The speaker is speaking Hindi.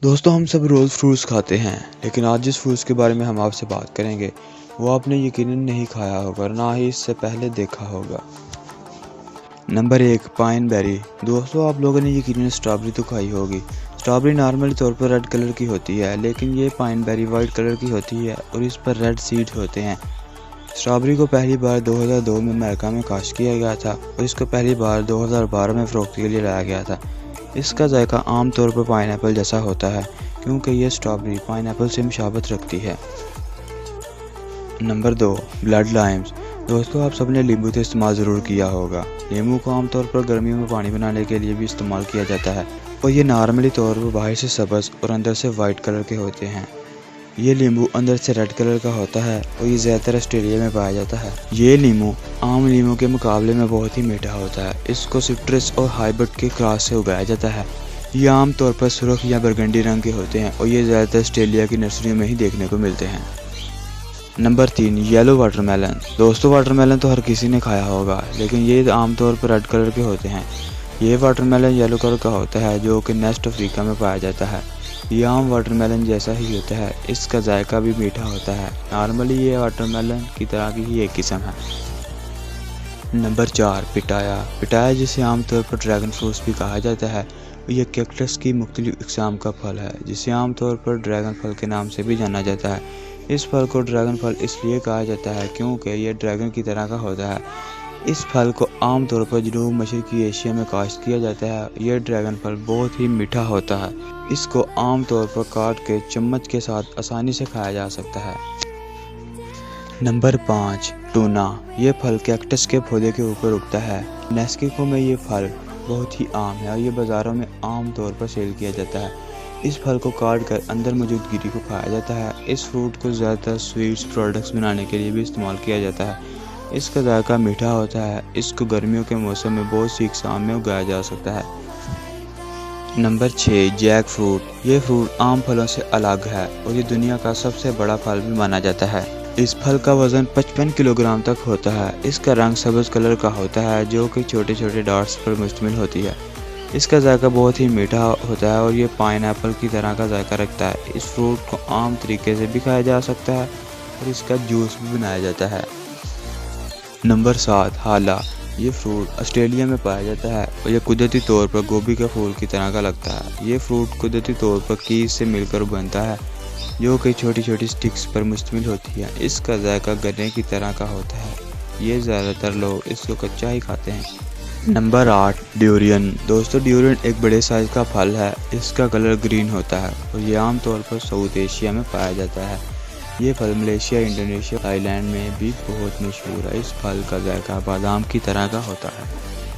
दोस्तों, हम सब रोज़ फ्रूट्स खाते हैं, लेकिन आज जिस फ्रूट्स के बारे में हम आपसे बात करेंगे वो आपने यकीनन नहीं खाया होगा, ना ही इससे पहले देखा होगा। Number 1, pineberry. दोस्तों, आप लोगों ने यकीनन स्ट्रॉबेरी तो खाई होगी। स्ट्रॉबेरी नॉर्मली तौर पर रेड कलर की होती है, लेकिन ये पाइन बेरी वाइट कलर की होती है और इस पर रेड सीड होते हैं। स्ट्रॉबेरी को पहली बार 2002 में अमेरिका में काश्त किया गया था और इसको पहली बार 2012 में फ़रोख्त के लिए लाया गया था। इसका जायका आम तौर पर पाइनएप्पल जैसा होता है, क्योंकि ये स्ट्रॉबेरी पाइनएप्पल से मुशाबत रखती है। Number 2, blood Lyme's. दोस्तों, आप सबने नींबू का इस्तेमाल ज़रूर किया होगा। नींबू को आमतौर पर गर्मियों में पानी बनाने के लिए भी इस्तेमाल किया जाता है और ये नॉर्मली तौर पर बाहर से सब्ज़ और अंदर से वाइट कलर के होते हैं। ये नींबू अंदर से रेड कलर का होता है और ये ज़्यादातर ऑस्ट्रेलिया में पाया जाता है। ये नींबू आम नींबू के मुकाबले में बहुत ही मीठा होता है। इसको सिट्रस और हाइब्रिड के क्रॉस से उगाया जाता है। ये आम तौर पर सुर्ख या बरगंडी रंग के होते हैं और ये ज़्यादातर ऑस्ट्रेलिया की नर्सरियों में ही देखने को मिलते हैं। Number 3, yellow watermelon. दोस्तों, वाटरमेलन तो हर किसी ने खाया होगा, लेकिन ये आमतौर पर रेड कलर के होते हैं। ये वाटरमेलन येलो कलर का होता है, जो कि वेस्ट अफ्रीका में पाया जाता है। ये आम वाटरमेलन जैसा ही होता है। इसका जायका भी मीठा होता है। नॉर्मली ये वाटरमेलन की तरह की ही एक किस्म है। नंबर 4, पिटाया। पिटाया, जिसे आमतौर पर ड्रैगन फ्रूट्स भी कहा जाता है, यह कैक्टस की मुख्तलिफ इक़साम का फल है, जिसे आमतौर पर ड्रैगन फल के नाम से भी जाना जाता है। इस फल को ड्रैगन फल इसलिए कहा जाता है क्योंकि यह ड्रैगन की तरह का होता है। इस फल को आमतौर पर जनूब मशरक़ी एशिया में काश्त किया जाता है। यह ड्रैगन फल बहुत ही मीठा होता है। इसको आमतौर पर काट के चम्मच के साथ आसानी से खाया जा सकता है। Number 5, tuna. ये फल कैक्टस के पौधे के ऊपर उगता है। मैक्सिको में ये फल बहुत ही आम है और ये बाज़ारों में आम तौर पर सेल किया जाता है। इस फल को काट कर अंदर मौजूद गिरी को खाया जाता है। इस फ्रूट को ज़्यादातर स्वीट्स प्रोडक्ट्स बनाने के लिए भी इस्तेमाल किया जाता है। इसका जायका मीठा होता है। इसको गर्मियों के मौसम में बहुत सी इक़साम में उगाया जा सकता है। Number 6, jackfruit. ये फ्रूट आम फलों से अलग है और ये दुनिया का सबसे बड़ा फल भी माना जाता है। इस फल का वज़न 55 किलोग्राम तक होता है। इसका रंग सब्ज़ कलर का होता है, जो कि छोटे छोटे डॉट्स पर मुश्तमिल होती है। इसका जायका बहुत ही मीठा होता है और ये पाइनएप्पल की तरह का जायका रखता है। इस फ्रूट को आम तरीके से भी खाया जा सकता है और इसका जूस भी बनाया जाता है। नंबर 7, हाला। ये फ्रूट ऑस्ट्रेलिया में पाया जाता है और यह कुदरती तौर पर गोभी के फूल की तरह का लगता है। ये फ्रूट कुदरती तौर पर कीस से मिलकर बनता है, जो कि छोटी छोटी स्टिक्स पर मुश्तमिल होती है। इसका जायका गन्ने की तरह का होता है। ये ज़्यादातर लोग इसको कच्चा ही खाते हैं। Number 8, durian. दोस्तों, ड्यूरियन एक बड़े साइज़ का फल है। इसका कलर ग्रीन होता है और ये आमतौर पर साउथ एशिया में पाया जाता है। ये फल मलेशिया, इंडोनेशिया, थाईलैंड में भी बहुत मशहूर है। इस फल का जायका बादाम की तरह का होता है।